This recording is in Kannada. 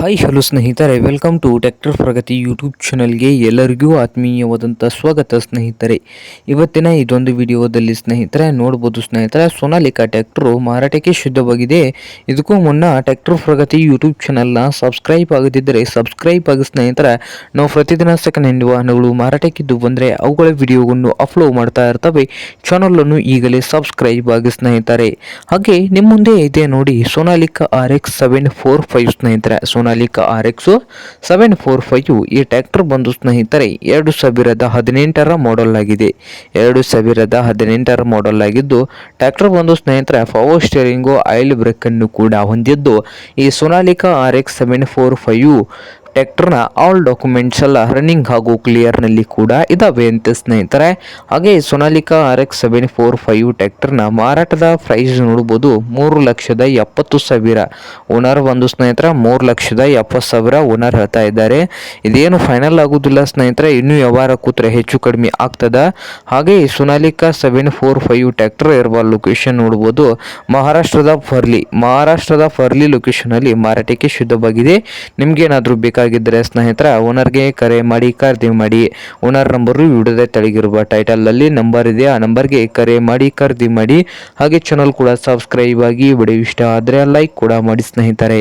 ಹಾಯ್ ಹಲೋ ಸ್ನೇಹಿತರೆ, welcome to tractor Pragati YouTube ಚಾನಲ್ಗೆ ಎಲ್ಲರಿಗೂ ಆತ್ಮೀಯವಾದಂಥ ಸ್ವಾಗತ ಸ್ನೇಹಿತರೆ. ಇವತ್ತಿನ ಇದೊಂದು ವಿಡಿಯೋದಲ್ಲಿ ಸ್ನೇಹಿತರೆ ನೋಡ್ಬೋದು ಸ್ನೇಹಿತರೆ, ಸೋನಾಲಿಕಾ ಟ್ರ್ಯಾಕ್ಟರು ಮಾರಾಟಕ್ಕೆ ಶುದ್ಧವಾಗಿದೆ. ಇದಕ್ಕೂ ಮುನ್ನ ಟ್ರ್ಯಾಕ್ಟರ್ ಪ್ರಗತಿ ಯೂಟ್ಯೂಬ್ ಚಾನಲ್ನ ಸಬ್ಸ್ಕ್ರೈಬ್ ಆಗದಿದ್ದರೆ ಸಬ್ಸ್ಕ್ರೈಬ್ ಆಗಿ ಸ್ನೇಹಿತರೆ. ನಾವು ಪ್ರತಿದಿನ ಸೆಕೆಂಡ್ ಹ್ಯಾಂಡ್ ವಾಹನಗಳು ಮಾರಾಟಕ್ಕಿದ್ದು ಬಂದರೆ ಅವುಗಳ ವಿಡಿಯೋವನ್ನು ಅಪ್ಲೋಡ್ ಮಾಡ್ತಾ ಇರ್ತವೆ. ಚಾನಲನ್ನು ಈಗಲೇ ಸಬ್ಸ್ಕ್ರೈಬ್ ಆಗಿ ಸ್ನೇಹಿತರೆ. ಹಾಗೆ ನಿಮ್ಮ ಮುಂದೆ ಇದೆ ನೋಡಿ ಸೋನಾಲಿಕಾ RX 745 ಸ್ನೇಹಿತರೆ. ಸೋನಾಲಿಕಾ RX 745 ಈ ಟ್ರ್ಯಾಕ್ಟರ್ ಬಂದು ಸ್ನೇಹಿತರೆ 2018ರ ಮಾಡೆಲ್ ಆಗಿದೆ. 2018ರ ಮಾಡೆಲ್ ಆಗಿದ್ದು ಟ್ರ್ಯಾಕ್ಟರ್ ಬಂದು ಸ್ನೇಹಿತರೆ ಪವರ್ ಸ್ಟೀರಿಂಗು, ಆಯಿಲ್ ಬ್ರೇಕ್ ಅನ್ನು ಕೂಡ ಹೊಂದಿದ್ದು ಈ ಸೋನಾಲಿಕಾ RX 745 ಟ್ರ್ಯಾಕ್ಟರ್ನ ಆಲ್ ಡಾಕ್ಯುಮೆಂಟ್ಸ್ ಎಲ್ಲ ರನ್ನಿಂಗ್ ಹಾಗೂ ಕ್ಲಿಯರ್ನಲ್ಲಿ ಕೂಡ ಇದಾವೆ ಅಂತ ಸ್ನೇಹಿತರೆ. ಹಾಗೆ ಸೋನಾಲಿಕಾ RX 745 ಟ್ರ್ಯಾಕ್ಟರ್ನ ಮಾರಾಟದ ಪ್ರೈಸ್ ನೋಡ್ಬೋದು 3,70,000. ಓನರ್ ಬಂದು ಸ್ನೇಹಿತರೆ 3,70,000 ಓನರ್ ಹೇಳ್ತಾ ಇದ್ದಾರೆ. ಇದೇನು ಫೈನಲ್ ಆಗುದಿಲ್ಲ ಸ್ನೇಹಿತರೆ, ಇನ್ನೂ ವ್ಯವಹಾರ ಕೂತ್ರೆ ಹೆಚ್ಚು ಕಡಿಮೆ ಆಗ್ತದ. ಹಾಗೆ ಸೋನಾಲಿಕಾ 745 ಟ್ರ್ಯಾಕ್ಟರ್ ಇರುವ ಲೊಕೇಶನ್ ನೋಡ್ಬೋದು ಮಹಾರಾಷ್ಟ್ರದ ಫರ್ಲಿ ಲೊಕೇಶನ್ ಅಲ್ಲಿ ಮಾರಾಟಕ್ಕೆ ಶುದ್ಧವಾಗಿದೆ. ನಿಮ್ಗೇನಾದ್ರೂ ಬೇಕಾಗಿದ್ದರೆ ಸ್ನೇಹಿತರೆ ಓನರ್ಗೆ ಕರೆ ಮಾಡಿ ಖರೀದಿ ಮಾಡಿ. ಓನರ್ ನಂಬರು ವಿಡಿಯೋದ ತೆಳಗಿರುವ ಟೈಟಲ್ ಅಲ್ಲಿ ನಂಬರ್ ಇದೆ, ಆ ನಂಬರ್ಗೆ ಕರೆ ಮಾಡಿ ಖರೀದಿ ಮಾಡಿ. ಹಾಗೆ ಚಾನಲ್ ಕೂಡ ಸಬ್ಸ್ಕ್ರೈಬ್ ಆಗಿ. ವಿಡಿಯೋ ಇಷ್ಟ ಆದರೆ ಲೈಕ್ ಕೂಡ ಮಾಡಿ ಸ್ನೇಹಿತರೆ.